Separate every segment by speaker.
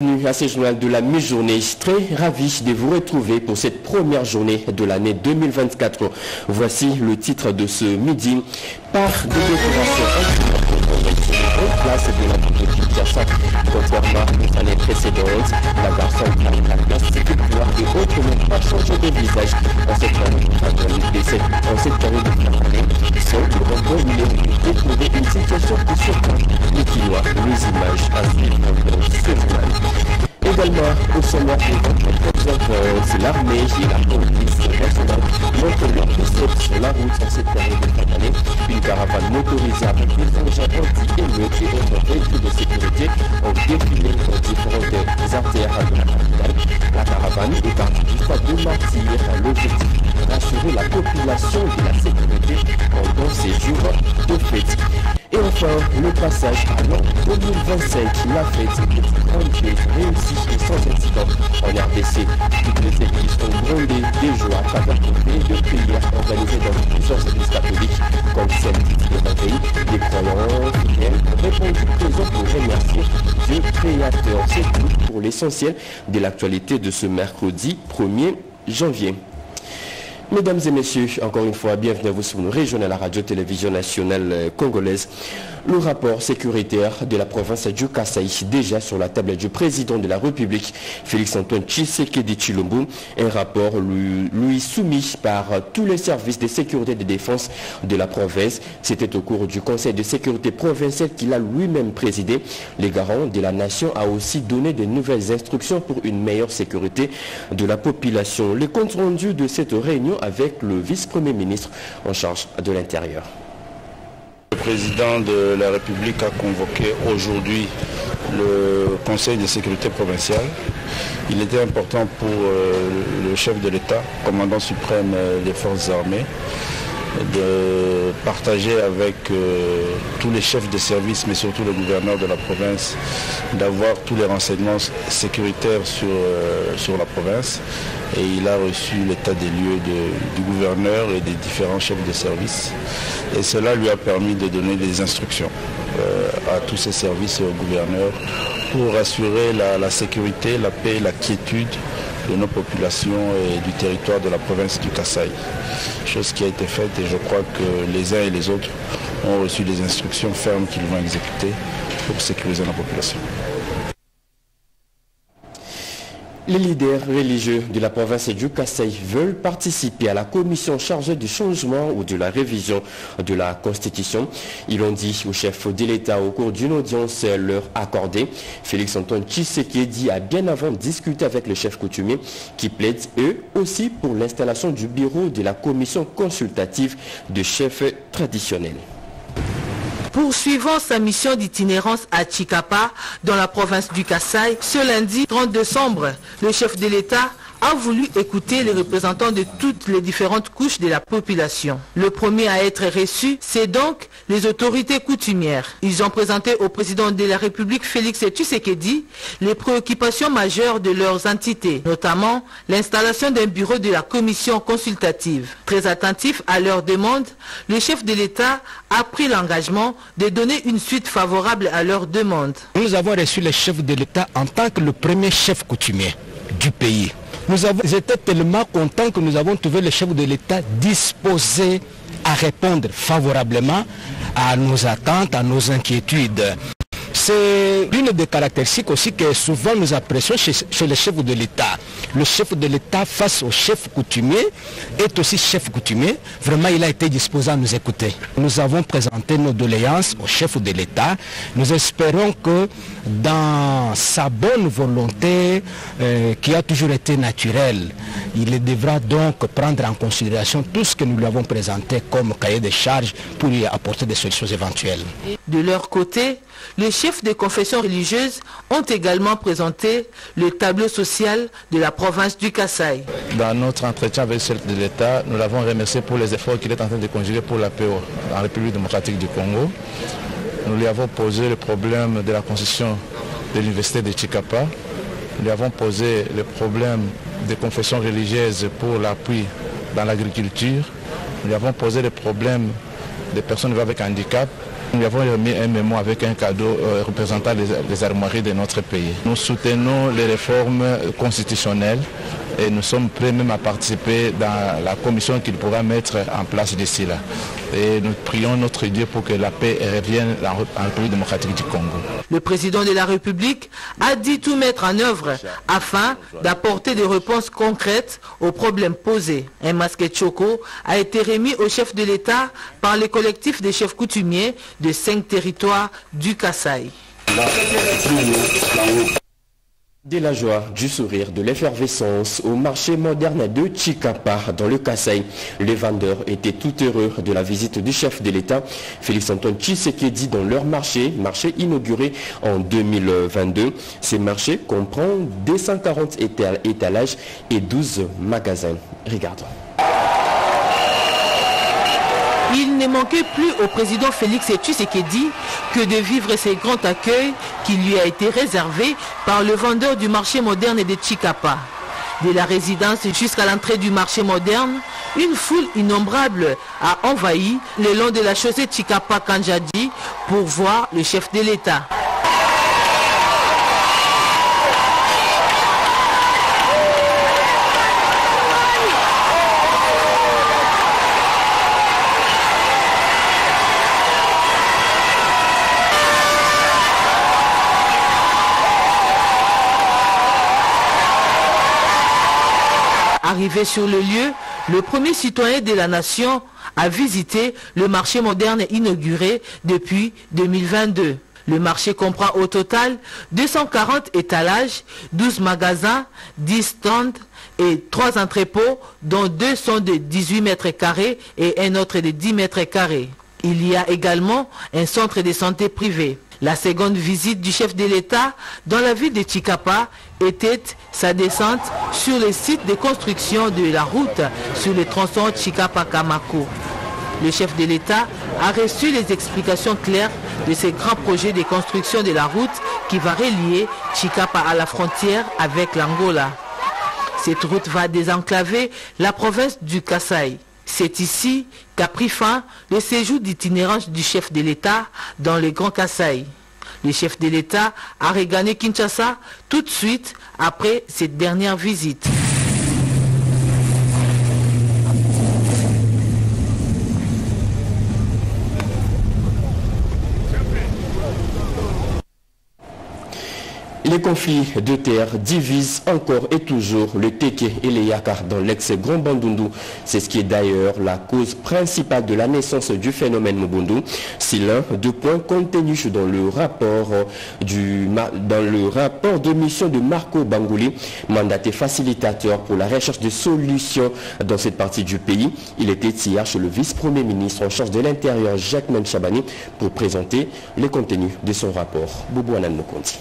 Speaker 1: Bienvenue à ce journal de la mi-journée. Très ravi de vous retrouver pour cette première journée de l'année 2024. Voici le titre de ce midi. Par des décorations en place de la Kinshasa. Contrairement aux années précédentes, la garçon de la place sécuritaire et autres n'ont pas changé de visage en cette période de campagne. Sont le rencontre de trouver une situation qui surprend et qui doit les images à suivre dans ce journal. Également, au sommaire c'est l'armée et la police nationale montrent leur biceps sur la route en cette période de fin d'année. Une caravane motorisée avec des engins anti-émeutes et autres véhicules de sécurité ont défilé dans différentes artères de la capitale. La caravane est partie du stade de Martyr à l'objectif de rassurer la population de la sécurité pendant ces jours de fête. Et enfin, le passage à l'an 2025, la fête est grandieuse, réussie et sans incident en RDC. Toutes les églises ont grondé des jours à travers des veillées de prières organisées dans plusieurs églises catholiques, comme celle de réveil. Les croyants fidèles ont répondu présents pour remercier Dieu créateur. C'est tout pour l'essentiel de l'actualité de ce mercredi 1er janvier. Mesdames et messieurs, encore une fois, bienvenue à vous sur nos régions à la radio-télévision nationale congolaise. Le rapport sécuritaire de la province du Kasaï, déjà sur la table du président de la République, Félix-Antoine Tshisekedi Tshilombo, un rapport lui soumis par tous les services de sécurité et de défense de la province. C'était au cours du Conseil de sécurité provincial qu'il a lui-même présidé. Les garants de la nation a aussi donné de nouvelles instructions pour une meilleure sécurité de la population. Le compte rendu de cette réunion avec le vice-premier ministre en charge de l'Intérieur.
Speaker 2: Le président de la République a convoqué aujourd'hui le Conseil de sécurité provincial. Il était important pour le chef de l'État, commandant suprême des forces armées, de partager avec tous les chefs de service, mais surtout le gouverneur de la province, d'avoir tous les renseignements sécuritaires sur la province. Et il a reçu l'état des lieux du gouverneur et des différents chefs de service. Et cela lui a permis de donner des instructions à tous ces services et au gouverneur pour assurer la sécurité, la paix et la quiétude de nos populations et du territoire de la province du Kasaï. Chose qui a été faite et je crois que les uns et les autres ont reçu des instructions fermes qu'ils vont exécuter pour sécuriser la population.
Speaker 1: Les leaders religieux de la province du Kasaï veulent participer à la commission chargée du changement ou de la révision de la Constitution. Ils l'ont dit au chef de l'État au cours d'une audience leur accordée. Félix-Antoine Tshisekedi a bien avant discuté avec les chefs coutumiers qui plaident eux aussi pour l'installation du bureau de la commission consultative de chefs traditionnels.
Speaker 3: Poursuivant sa mission d'itinérance à Tshikapa, dans la province du Kasaï, ce lundi 30 décembre, le chef de l'État a voulu écouter les représentants de toutes les différentes couches de la population. Le premier à être reçu, c'est donc les autorités coutumières. Ils ont présenté au président de la République, Félix Tshisekedi, les préoccupations majeures de leurs entités, notamment l'installation d'un bureau de la commission consultative. Très attentif à leurs demandes, le chef de l'État a pris l'engagement de donner une suite favorable à leurs demandes.
Speaker 4: Nous avons reçu le chef de l'État en tant que le premier chef coutumier du pays. Nous avons été tellement contents que nous avons trouvé le chef de l'État disposé à répondre favorablement à nos attentes, à nos inquiétudes. C'est l'une des caractéristiques aussi que souvent nous apprécions chez le chef de l'État. Le chef de l'État face au chef coutumier est aussi chef coutumier. Vraiment, il a été disposé à nous écouter. Nous avons présenté nos doléances au chef de l'État. Nous espérons que dans sa bonne volonté, qui a toujours été naturelle, il devra donc prendre en considération tout ce que nous lui avons présenté comme cahier de charges pour y apporter des solutions éventuelles. De leur côté, les chefs des confessions religieuses ont également présenté le tableau social de la province du Kasaï.
Speaker 5: Dans notre entretien avec le chef de l'État, nous l'avons remercié pour les efforts qu'il est en train de conjuguer pour la paix en République démocratique du Congo. Nous lui avons posé le problème de la construction de l'université de Tshikapa. Nous lui avons posé le problème des confessions religieuses pour l'appui dans l'agriculture. Nous lui avons posé le problème des personnes vivant avec handicap. Nous avons remis un mémo avec un cadeau représentant les armoiries de notre pays. Nous soutenons les réformes constitutionnelles et nous sommes prêts même à participer dans la commission qu'il pourra mettre en place d'ici là. Et nous prions notre Dieu pour que la paix revienne en République démocratique du Congo.
Speaker 3: Le président de la République a dit tout mettre en œuvre afin d'apporter des réponses concrètes aux problèmes posés. Un masque choco a été remis au chef de l'État par les collectifs des chefs coutumiers de 5 territoires du Kasaï.
Speaker 1: De la joie, du sourire, de l'effervescence au marché moderne de Chikapa dans le Kasaï. Les vendeurs étaient tout heureux de la visite du chef de l'État, Félix-Antoine Tshisekedi, dans leur marché inauguré en 2022. Ces marchés comprennent 240 étalages et 12 magasins. Regardons.
Speaker 3: Il ne manquait plus au président Félix Tshisekedi que de vivre ces grands accueils qui lui a été réservé par le vendeur du marché moderne de Chikapa. De la résidence jusqu'à l'entrée du marché moderne, une foule innombrable a envahi le long de la chaussée Chikapa-Kanjadi pour voir le chef de l'État. Arrivé sur le lieu, le premier citoyen de la nation a visité le marché moderne inauguré depuis 2022. Le marché comprend au total 240 étalages, 12 magasins, 10 stands et 3 entrepôts, dont 2 sont de 18 mètres carrés et un autre de 10 mètres carrés. Il y a également un centre de santé privé. La seconde visite du chef de l'État dans la ville de Chikapa était sa descente sur le site de construction de la route sur le tronçon Chikapa-Kamako. Le chef de l'État a reçu les explications claires de ce grand projet de construction de la route qui va relier Chikapa à la frontière avec l'Angola. Cette route va désenclaver la province du Kasaï. C'est ici qu'a pris fin le séjour d'itinérance du chef de l'État dans le Grand Kasaï. Le chef de l'État a regagné Kinshasa tout de suite après cette dernière visite.
Speaker 1: Les conflits de terre divisent encore et toujours le Teke et les Yakar dans l'ex-Grand Bandundu. C'est ce qui est d'ailleurs la cause principale de la naissance du phénomène Mobundu. C'est l'un des points contenus dans le rapport de mission de Marco Bangouli, mandaté facilitateur pour la recherche de solutions dans cette partie du pays. Il était hier chez le vice-premier ministre en charge de l'Intérieur, Jacques Chabani, pour présenter les contenus de son rapport. Boubou Anan Mokondi.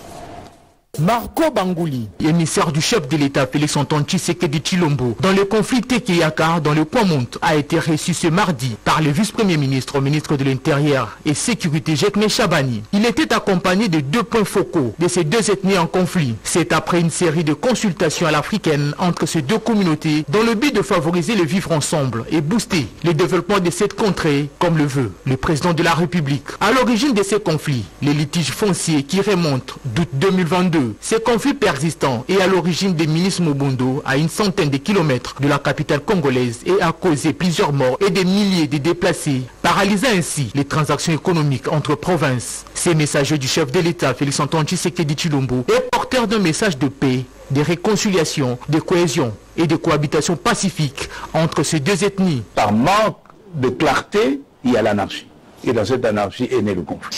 Speaker 3: Marco Bangouli, émissaire du chef de l'État Félix-Antoine Tshisekedi Tshilombo, dans le conflit Teke-Yakar dans le Kwamont, a été reçu ce mardi par le vice-premier ministre, ministre de l'Intérieur et Sécurité Jacques Chabani. Il était accompagné de 2 points focaux de ces 2 ethnies en conflit. C'est après une série de consultations à l'africaine entre ces 2 communautés dans le but de favoriser le vivre ensemble et booster le développement de cette contrée, comme le veut le président de la République. À l'origine de ces conflits, les litiges fonciers qui remontent d'août 2022. Ces conflits persistants est à l'origine des ministres Mobundo à une centaine de kilomètres de la capitale congolaise et a causé plusieurs morts et des milliers de déplacés, paralysant ainsi les transactions économiques entre provinces. Ces messagers du chef de l'État, Félix-Antoine Tshisekedi Tshilombo, est porteur d'un message de paix, de réconciliation, de cohésion et de cohabitation pacifique entre ces 2 ethnies.
Speaker 6: Par manque de clarté, il y a l'anarchie. Et dans cette anarchie est né le conflit.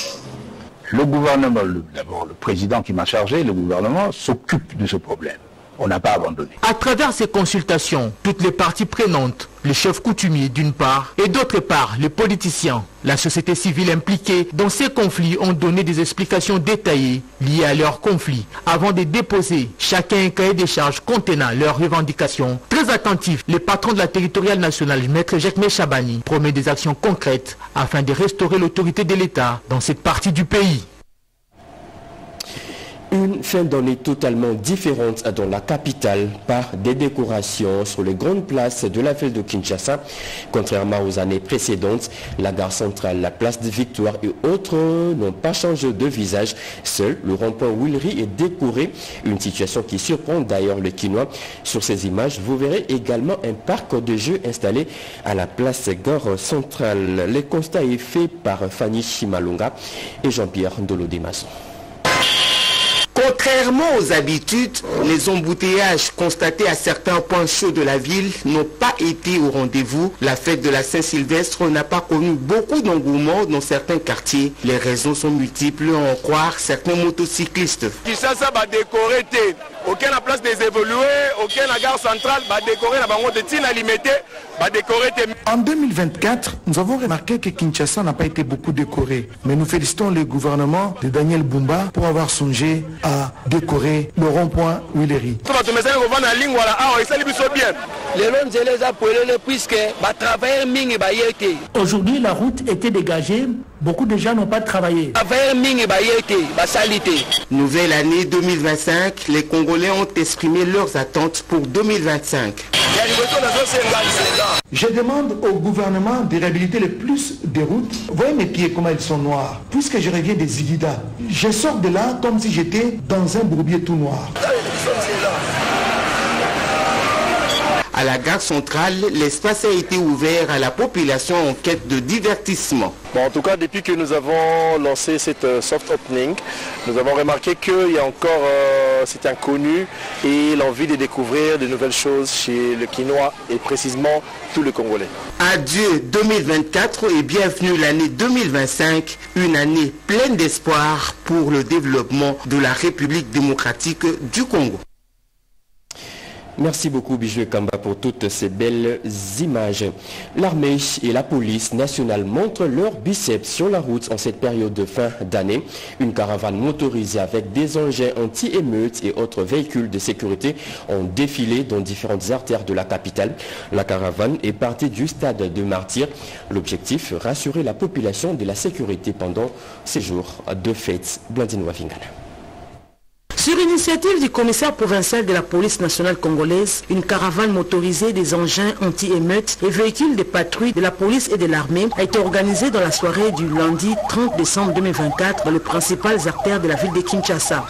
Speaker 6: Le gouvernement, d'abord le président qui m'a chargé, le gouvernement s'occupe de ce problème. On n'a pas abandonné.
Speaker 3: À travers ces consultations, toutes les parties prenantes, les chefs coutumiers d'une part, et d'autre part, les politiciens, la société civile impliquée dans ces conflits ont donné des explications détaillées liées à leurs conflits, avant de déposer chacun un cahier des charges contenant leurs revendications. Très attentif, le patron de la territoriale nationale, maître Jacques Chabani, promet des actions concrètes afin de restaurer l'autorité de l'État dans cette partie du pays.
Speaker 1: Une fin d'année totalement différente dans la capitale par des décorations sur les grandes places de la ville de Kinshasa. Contrairement aux années précédentes, la gare centrale, la place de Victoire et autres n'ont pas changé de visage. Seul le rond-point Willery est décoré, une situation qui surprend d'ailleurs les Kinois. Sur ces images, vous verrez également un parc de jeux installé à la place gare centrale. Le constat est fait par Fanny Chimalonga et Jean-Pierre Ndolodemason.
Speaker 7: Contrairement aux habitudes, les embouteillages constatés à certains points chauds de la ville n'ont pas été au rendez-vous. La fête de la Saint-Sylvestre n'a pas connu beaucoup d'engouement dans certains quartiers. Les raisons sont multiples, à en croire certains motocyclistes.
Speaker 8: Kinshasa va décorer, aucun la place des évolués, aucun la gare centrale va décorer, la banque de Tina limité va décorer.
Speaker 9: En 2024, nous avons remarqué que Kinshasa n'a pas été beaucoup décoré. Mais nous félicitons le gouvernement de Daniel Bumba pour avoir songé à décorer le rond-point Willery.
Speaker 10: Aujourd'hui, la route était dégagée. Beaucoup de gens n'ont pas travaillé.
Speaker 7: Nouvelle année 2025, les Congolais ont exprimé leurs attentes pour 2025.
Speaker 9: Je demande au gouvernement de réhabiliter le plus des routes. Voyez mes pieds comment ils sont noirs. Puisque je reviens des Zigida, je sors de là comme si j'étais dans un bourbier tout noir.
Speaker 7: À la gare centrale, l'espace a été ouvert à la population en quête de divertissement.
Speaker 11: Bon, en tout cas, depuis que nous avons lancé cette soft opening, nous avons remarqué qu'il y a encore cet inconnu et l'envie de découvrir de nouvelles choses chez le Kinois et précisément tout le Congolais.
Speaker 7: Adieu 2024 et bienvenue l'année 2025, une année pleine d'espoir pour le développement de la République démocratique du Congo.
Speaker 1: Merci beaucoup Bijou Kamba pour toutes ces belles images. L'armée et la police nationale montrent leur biceps sur la route en cette période de fin d'année. Une caravane motorisée avec des engins anti-émeutes et autres véhicules de sécurité ont défilé dans différentes artères de la capitale. La caravane est partie du stade de Martyrs. L'objectif, rassurer la population de la sécurité pendant ces jours de fête. Blandine Wafingana.
Speaker 12: Sur initiative du commissaire provincial de la police nationale congolaise, une caravane motorisée des engins anti-émeutes et véhicules de patrouille de la police et de l'armée a été organisée dans la soirée du lundi 30 décembre 2024 dans les principales artères de la ville de Kinshasa.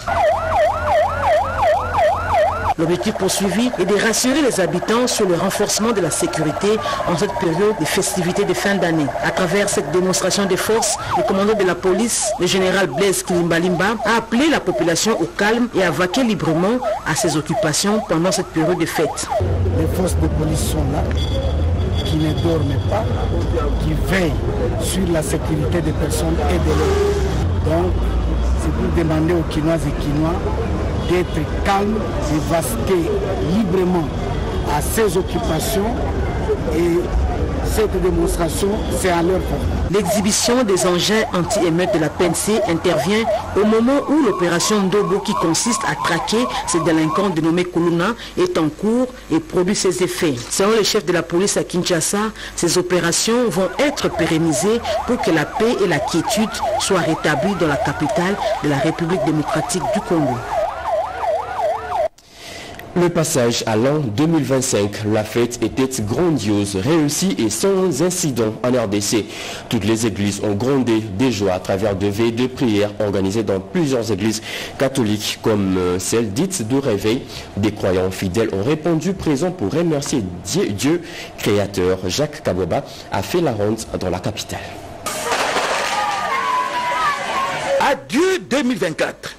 Speaker 12: L'objectif poursuivi est de rassurer les habitants sur le renforcement de la sécurité en cette période de festivités de fin d'année. À travers cette démonstration de force, le commandant de la police, le général Blaise Kilimbalimba, a appelé la population au calme et à vaquer librement à ses occupations pendant cette période de fête.
Speaker 13: Les forces de police sont là, qui ne dorment pas, qui veillent sur la sécurité des personnes et de l'autre. Donc, c'est pour demander aux Kinoises et Kinois d'être calme, de vaquer librement à ses occupations et cette démonstration, c'est à leur faveur.
Speaker 12: L'exhibition des engins anti-émeutes de la PNC intervient au moment où l'opération Ndobo, qui consiste à traquer ces délinquants dénommés Kuluna, est en cours et produit ses effets. Selon le chef de la police à Kinshasa, ces opérations vont être pérennisées pour que la paix et la quiétude soient rétablies dans la capitale de la République démocratique du Congo.
Speaker 1: Le passage à l'an 2025, la fête était grandiose, réussie et sans incident en RDC. Toutes les églises ont grondé des joies à travers de veilles de prière organisées dans plusieurs églises catholiques comme celle dite de réveil. Des croyants fidèles ont répondu présents pour remercier Dieu créateur. Jacques Kaboba a fait la ronde dans la capitale.
Speaker 14: Adieu 2024,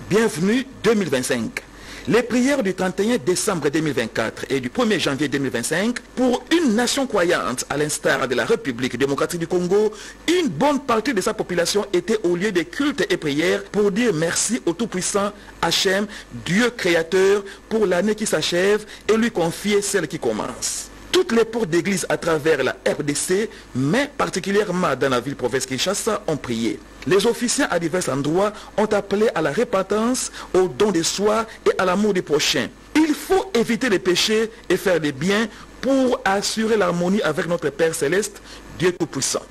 Speaker 14: bienvenue 2025. Les prières du 31 décembre 2024 et du 1er janvier 2025 pour une nation croyante à l'instar de la République démocratique du Congo, une bonne partie de sa population était au lieu des cultes et prières pour dire merci au Tout-Puissant Hachem, Dieu créateur, pour l'année qui s'achève et lui confier celle qui commence. Toutes les portes d'église à travers la RDC, mais particulièrement dans la ville-province Kinshasa, ont prié. Les officiers à divers endroits ont appelé à la repentance, au don de soi et à l'amour du prochain. Il faut éviter les péchés et faire des biens pour assurer l'harmonie avec notre Père Céleste, Dieu Tout-Puissant.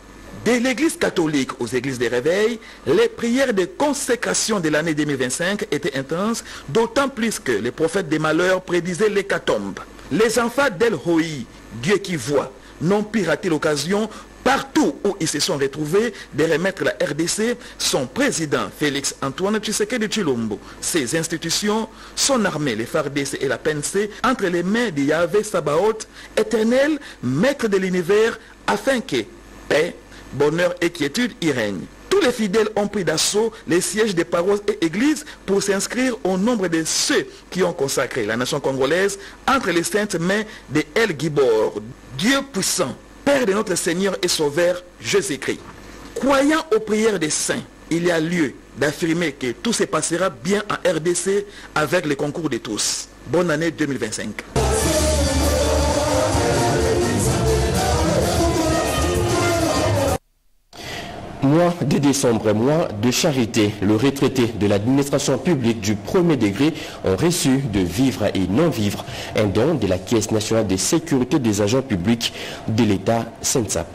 Speaker 14: De l'église catholique aux églises des réveils, les prières de consécration de l'année 2025 étaient intenses, d'autant plus que les prophètes des malheurs prédisaient l'hécatombe. Les enfants d'El Roi, Dieu qui voit, n'ont pu rater l'occasion, partout où ils se sont retrouvés, de remettre la RDC, son président Félix Antoine Tshisekedi Tshilombo, ses institutions, son armée, les FARDC et la PNC, entre les mains de Yahvé Sabaoth, éternel maître de l'univers, afin que paix, bonheur et quiétude y règnent. Tous les fidèles ont pris d'assaut les sièges des paroisses et églises pour s'inscrire au nombre de ceux qui ont consacré la nation congolaise entre les saintes mains de El Gibor, Dieu puissant, Père de notre Seigneur et Sauveur Jésus-Christ. Croyant aux prières des saints, il y a lieu d'affirmer que tout se passera bien en RDC avec le concours de tous. Bonne année 2025.
Speaker 1: Mois de décembre, mois de charité. Le retraité de l'administration publique du premier degré ont reçu de vivre et non-vivre un don de la Caisse nationale de sécurité des agents publics de l'État SENSAP.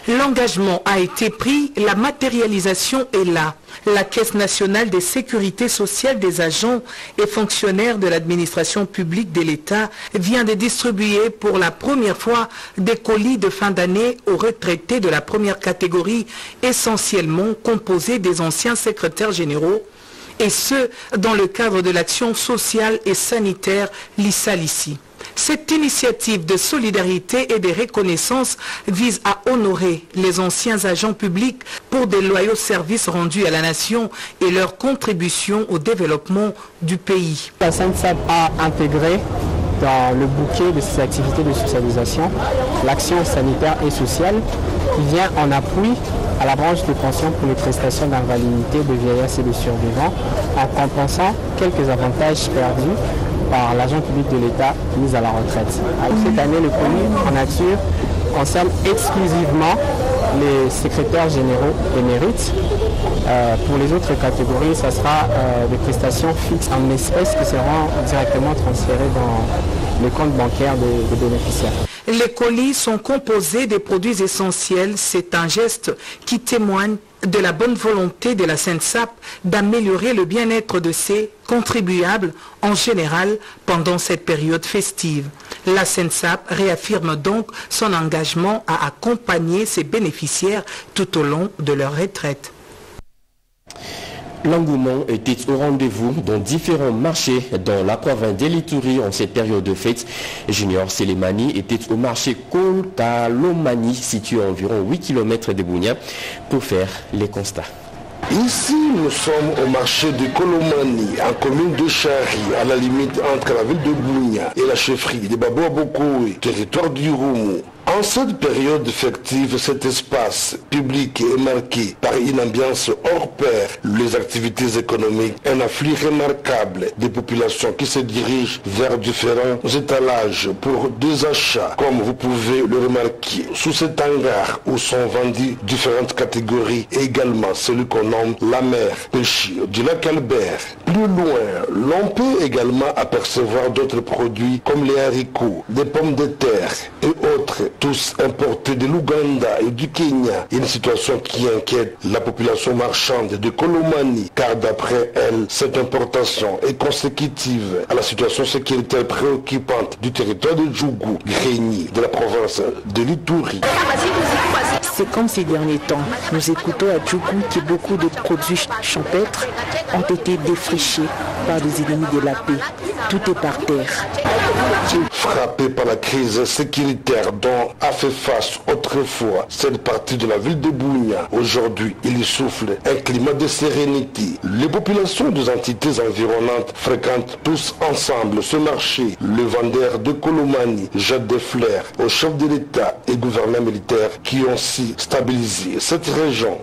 Speaker 3: L'engagement a été pris, la matérialisation est là. La Caisse nationale de sécurité sociale des agents et fonctionnaires de l'administration publique de l'État vient de distribuer pour la première fois des colis de fin d'année aux retraités de la première catégorie, essentiellement composés des anciens secrétaires généraux, et ce, dans le cadre de l'action sociale et sanitaire LISA-LICI. Cette initiative de solidarité et de reconnaissance vise à honorer les anciens agents publics pour des loyaux services rendus à la nation et leur contribution au développement du pays.
Speaker 15: La SENSAP a intégré dans le bouquet de ses activités de socialisation l'action sanitaire et sociale qui vient en appui à la branche de pension pour les prestations d'invalidité, de vieillesse et de survivants en compensant quelques avantages perdus par l'agent public de l'État mis à la retraite. Cette année, le colis en nature concerne exclusivement les secrétaires généraux émérites. Pour les autres catégories, ce sera des prestations fixes en espèces qui seront directement transférées dans les comptes bancaires des bénéficiaires.
Speaker 3: Les colis sont composés des produits essentiels. C'est un geste qui témoigne de la bonne volonté de la SENSAP d'améliorer le bien-être de ses contribuables en général pendant cette période festive. La SENSAP réaffirme donc son engagement à accompagner ses bénéficiaires tout au long de leur retraite.
Speaker 1: L'engouement était au rendez-vous dans différents marchés dans la province d'Elituri en cette période de fête. Junior Selemani était au marché Kolkalomani situé à environ 8 km de Bunia pour faire les constats.
Speaker 16: Ici, nous sommes au marché de Kolomani, en commune de Chari, à la limite entre la ville de Bunia et la chefferie de Baboa-Bokoé, territoire du Roumu. En cette période festive, cet espace public est marqué par une ambiance hors pair, les activités économiques, un afflux remarquable des populations qui se dirigent vers différents étalages pour des achats, comme vous pouvez le remarquer. Sous cet hangar où sont vendues différentes catégories, et également celui qu'on nomme la mer pêche du lac Albert. Plus loin, l'on peut également apercevoir d'autres produits comme les haricots, des pommes de terre et autres, tous importés de l'Ouganda et du Kenya. Une situation qui inquiète la population marchande de Kolomani, car d'après elle, cette importation est consécutive à la situation sécuritaire préoccupante du territoire de Djougou, Grigny, de la province de l'Ituri.
Speaker 12: C'est comme ces derniers temps, nous écoutons à Djougou que beaucoup de produits champêtres ont été défrichés par des ennemis de la paix. Tout est par terre.
Speaker 16: Frappé par la crise sécuritaire dont a fait face autrefois cette partie de la ville de Bunia, aujourd'hui il y souffle un climat de sérénité. Les populations des entités environnantes fréquentent tous ensemble ce marché. Le vendeur de Kolomani jette des fleurs aux chefs de l'État et gouverneurs militaires qui ont si stabilisé cette région.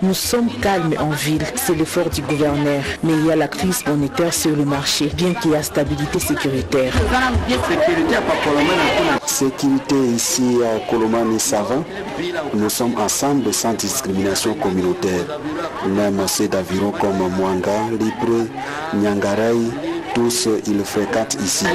Speaker 12: Nous sommes calmes en ville, c'est l'effort du gouverneur, mais il y a la crise monétaire sur le marché, bien qu'il y ait stabilité sécuritaire.
Speaker 17: Sécurité ici à Kolomani, ça va. Nous sommes ensemble sans discrimination communautaire. Même c'est d'aviron comme Mwanga, Libre, Nyangaray, tous, ils fréquentent ici.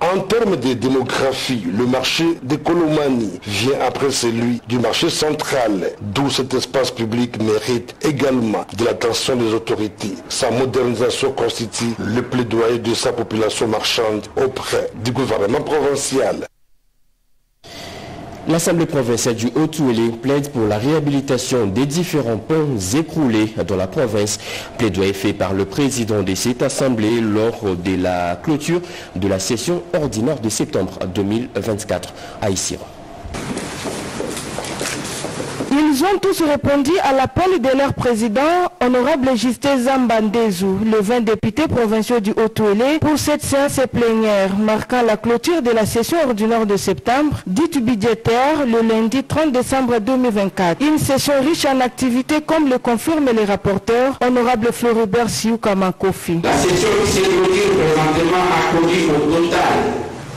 Speaker 16: En termes de démographie, le marché de Kolomani vient après celui du marché central, d'où cet espace public mérite également de l'attention des autorités. Sa modernisation constitue le plaidoyer de sa population marchande auprès du gouvernement provincial.
Speaker 1: L'Assemblée provinciale du Haut-Touélé plaide pour la réhabilitation des différents ponts écroulés dans la province. Plaidoyer fait par le président de cette assemblée lors de la clôture de la session ordinaire de septembre 2024 à Issira.
Speaker 18: Ils ont tous répondu à l'appel de leur président, honorable Justin Zambandezou, le 20 députés provinciaux du Haut-Touélé, pour cette séance plénière marquant la clôture de la session ordinaire de septembre, dite budgétaire, le lundi 30 décembre 2024. Une session riche en activités comme le confirment les rapporteurs, honorable Floribert Sioukaman Kofi.
Speaker 19: La session qui se clôture présentement a conduit au total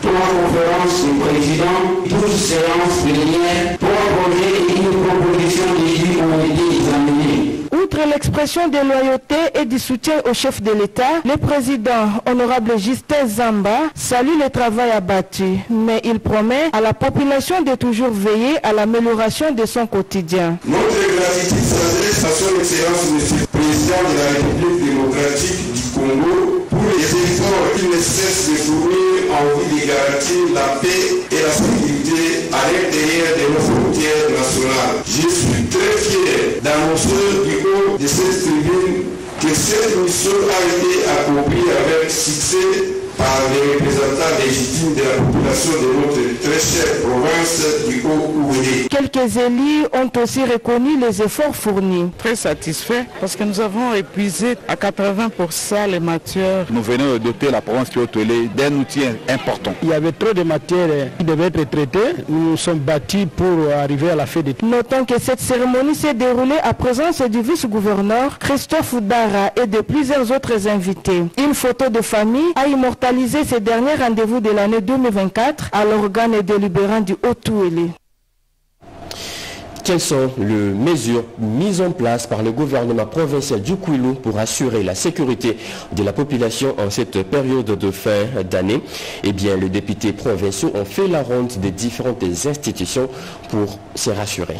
Speaker 19: 3 conférences du président, 12 séances plénières, 3 projets et une proposition d'élu ont été examinés.
Speaker 18: Outre l'expression de loyauté et du soutien au chef de l'État, le président, honorable Justin Zamba, salue le travail abattu, mais il promet à la population de toujours veiller à l'amélioration de son quotidien.
Speaker 20: Notre gratitude s'adresse à son excellence, monsieur le président de la République démocratique du Congo, pour les efforts qu'il ne cesse de fournir en vue de garantir la paix et la sécurité à l'intérieur de nos frontières nationales. Je suis très fier d'annoncer du haut de cette tribune que cette mission a été accomplie avec succès par les représentants légitimes de la population de notre très chère province du Haut-Touélé.
Speaker 18: Quelques élus ont aussi reconnu les efforts fournis.
Speaker 21: Très satisfait parce que nous avons épuisé à 80% les matières.
Speaker 22: Nous venons de doter la province du Haut-Touélé d'un outil important.
Speaker 4: Il y avait trop de matières qui devaient être traitées. Nous nous sommes battus pour arriver à la fin de tout.
Speaker 18: Notons que cette cérémonie s'est déroulée à présence du vice-gouverneur Christophe Dara et de plusieurs autres invités. Une photo de famille a immortalisé ces derniers rendez-vous de l'année 2024 à l'organe délibérant du Haut-Touélé.
Speaker 1: Quelles sont les mesures mises en place par le gouvernement provincial du Kwilu pour assurer la sécurité de la population en cette période de fin d'année? Eh bien, les députés provinciaux ont fait la ronde des différentes institutions pour se rassurer.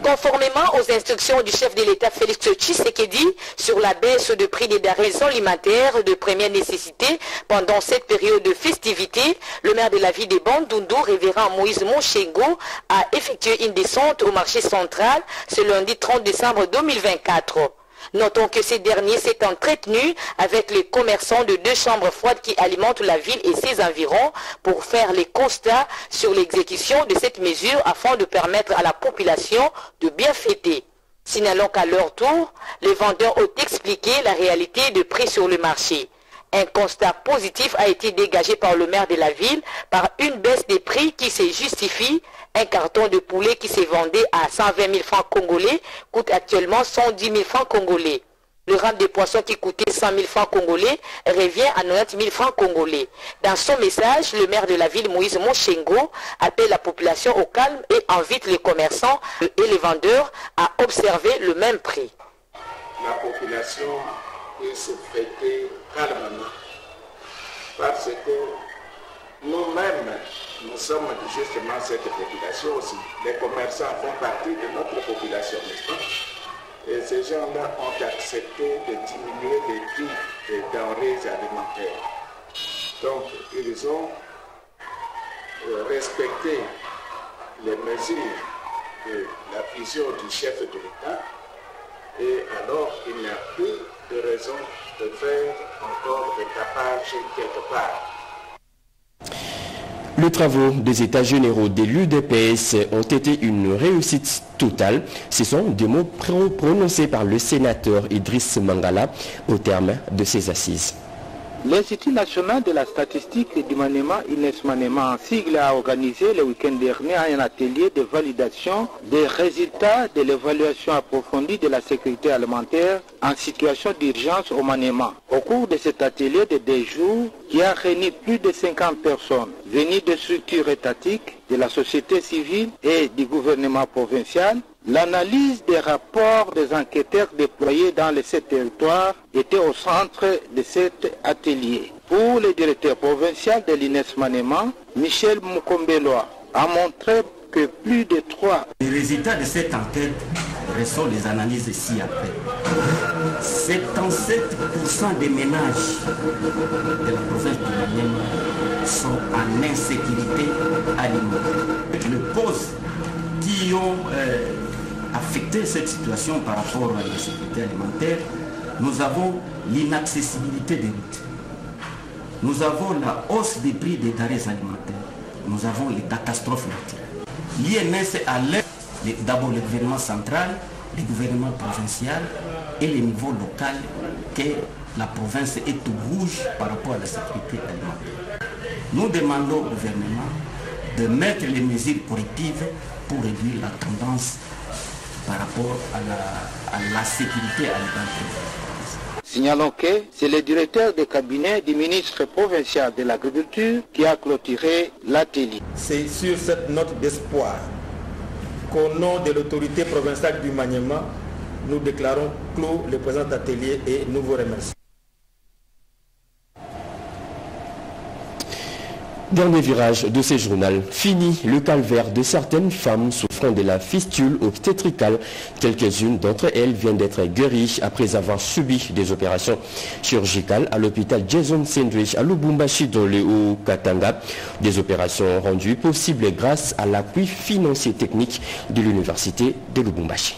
Speaker 23: Conformément aux instructions du chef de l'État Félix Tshisekedi sur la baisse de prix des denrées alimentaires de première nécessité pendant cette période de festivité, le maire de la ville de Bandundu, révérend Moïse Monchengo, a effectué une descente au marché central ce lundi 30 décembre 2024. Notons que ces derniers s'est entretenu avec les commerçants de 2 chambres froides qui alimentent la ville et ses environs pour faire les constats sur l'exécution de cette mesure afin de permettre à la population de bien fêter. Signalons qu'à leur tour, les vendeurs ont expliqué la réalité de prix sur le marché. Un constat positif a été dégagé par le maire de la ville par une baisse des prix qui se justifie. Un carton de poulet qui s'est vendu à 120 000 francs congolais coûte actuellement 110 000 francs congolais. Le rang des poissons qui coûtait 100 000 francs congolais revient à 90 000 francs congolais. Dans son message, le maire de la ville, Moïse Monchengo, appelle la population au calme et invite les commerçants et les vendeurs à observer le même prix.
Speaker 24: La population peut se fêter calmement parce que nous-mêmes, nous sommes justement cette population aussi. Les commerçants font partie de notre population, n'est-ce pas? Et ces gens-là ont accepté de diminuer les prix des denrées alimentaires. Donc, ils ont respecté les mesures de la vision du chef de l'État. Et alors, il n'y a plus de raison de faire encore des tapages quelque part.
Speaker 1: Les travaux des états généraux de l'UDPS ont été une réussite totale. Ce sont des mots prononcés par le sénateur Idriss Mangala au terme de ses assises.
Speaker 25: L'Institut national de la statistique du Maniema, INES Maniema, en sigle, a organisé le week-end dernier un atelier de validation des résultats de l'évaluation approfondie de la sécurité alimentaire en situation d'urgence au Maniema. Au cours de cet atelier de 2 jours, qui a réuni plus de 50 personnes venues de structures étatiques, de la société civile et du gouvernement provincial, L'analyse des rapports des enquêteurs déployés dans les 7 territoires était au centre de cet atelier. Pour le directeur provincial de l'INES-Maniema, Michel Mukombeloa, a montré que plus de 3.
Speaker 2: Les résultats de cette enquête ressortent les analyses ci-après. 77% des ménages de la province du Maniema sont en insécurité alimentaire. Les causes qui ont affecté cette situation par rapport à l'insécurité alimentaire, nous avons l'inaccessibilité des routes. Nous avons la hausse des prix des denrées alimentaires. Nous avons les catastrophes naturelles. L'INS alerte d'abord le gouvernement central, le gouvernement provincial et le niveau local que la province est au rouge par rapport à la sécurité alimentaire. Nous demandons au gouvernement de mettre les mesures correctives pour réduire la tendance par rapport à la sécurité alimentaire.
Speaker 25: Signalons que c'est le directeur de cabinet du ministre provincial de l'Agriculture qui a clôturé l'atelier.
Speaker 5: C'est sur cette note d'espoir qu'au nom de l'autorité provinciale du Maniema, nous déclarons clos le présent atelier et nous vous remercions.
Speaker 1: Dernier virage de ce journal, fini le calvaire de certaines femmes souffrant de la fistule obstétricale. Quelques-unes d'entre elles viennent d'être guéries après avoir subi des opérations chirurgicales à l'hôpital Jason Sendrich à Lubumbashi dans le Haut-Katanga. Des opérations rendues possibles grâce à l'appui financier technique de l'université de Lubumbashi.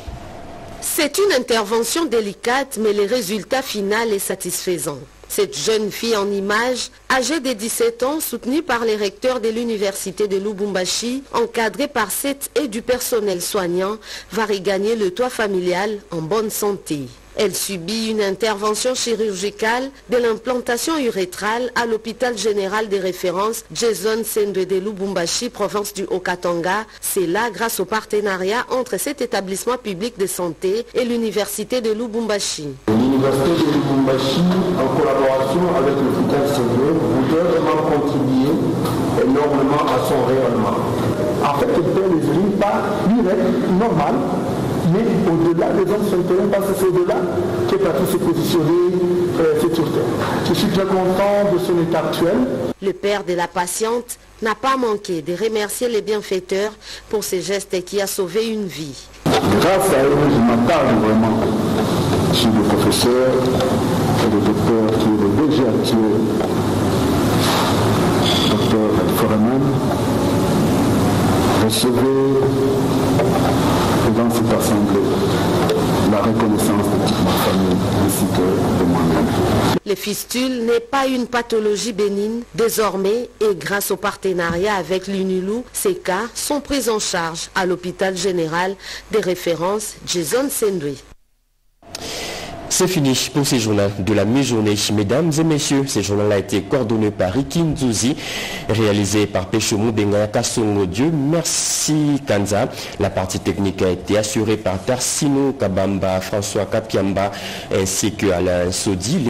Speaker 6: C'est une intervention délicate, mais le résultat final est satisfaisant. Cette jeune fille en image, âgée de 17 ans, soutenue par les recteurs de l'université de Lubumbashi, encadrée par 7 et du personnel soignant, va regagner le toit familial en bonne santé. Elle subit une intervention chirurgicale de l'implantation urétrale à l'hôpital général de référence Jason Sendwe de Lubumbashi, province du Haut-Katanga. C'est là grâce au partenariat entre cet établissement public de santé et l'université de Lubumbashi.
Speaker 8: L'université de Lubumbashi, en collaboration avec l'hôpital Sendwe, voudrait vraiment contribuer énormément à son rayonnement. En fait, elle fait les urines pas direct, normal, mais au-delà des hommes sont parce que c'est au-delà que partie se positionner sur Terre. Je suis très content de son état actuel.
Speaker 6: Le père de la patiente n'a pas manqué de remercier les bienfaiteurs pour ce geste qui a sauvé une vie.
Speaker 8: Grâce à eux, je m'attarde vraiment sur le professeur et le docteur qui est le DG actuel, docteur Foreman. Recevez dans cette assemblée la reconnaissance de toute ma famille ainsi que de moi-même.
Speaker 6: Les fistules n'est pas une pathologie bénigne. Désormais, et grâce au partenariat avec l'UNILU, ces cas sont pris en charge à l'hôpital général des références Jason Sendwe.
Speaker 1: C'est fini pour ce journal de la mi-journée. Mesdames et messieurs, ce journal a été coordonné par Riki Nzouzi, réalisé par Pécho Moubenga Kassongo Dieu. Merci Kanza. La partie technique a été assurée par Tarsino Kabamba, François Kapiamba ainsi que Alain Sodi.